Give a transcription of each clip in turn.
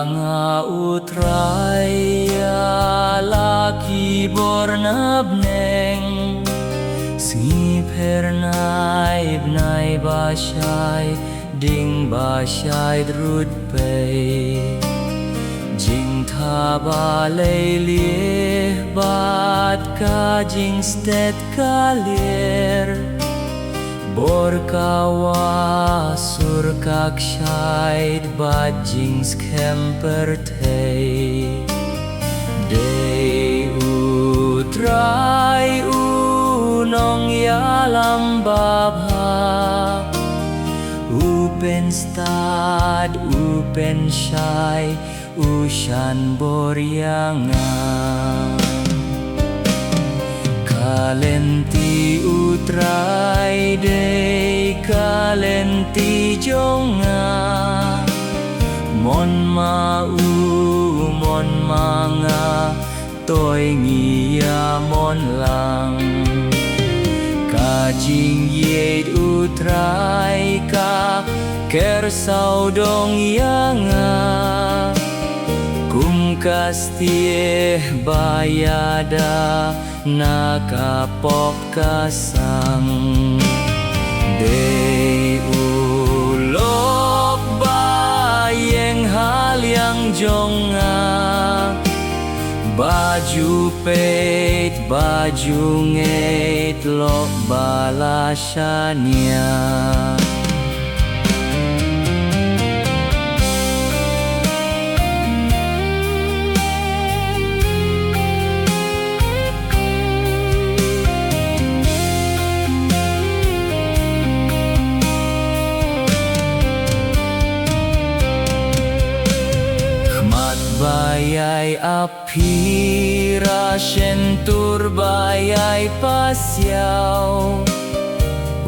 nga utray laki borna Bneng Sngip hernay bnay basyay ding basyay drut pay Jing tha ba lay lieh bat ka jing stet ka lier Bor kawa sur kak shaid bat jing skemper tei Day utrai unong yalam babha Upen stad upen shai ushan boryanga Lynti utrai day Lynti jonga Mon manga Toy ngia mon lang Kajing yed utrai ka Ker saudong yanga Kum kastie bayada nakapop kasang Day ulok bayeng halyang jonga Baju peit baju ngeit lok balasyanya Bayay apira sentur bayay pasyaw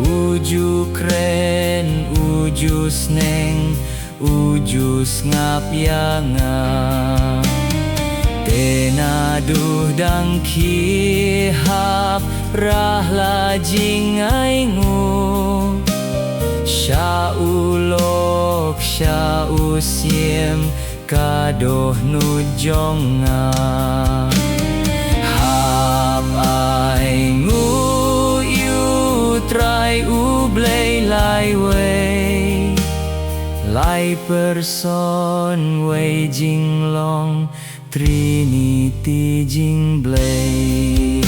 Uju kren uju sneng uju ngapyanga Tenaduh dang kihap rahla jingay ngu Sya ulok sya usiem kadoh nujonga Hap ay ngu yu trai ublay lai way Lai person way jinglong Trinity jingblay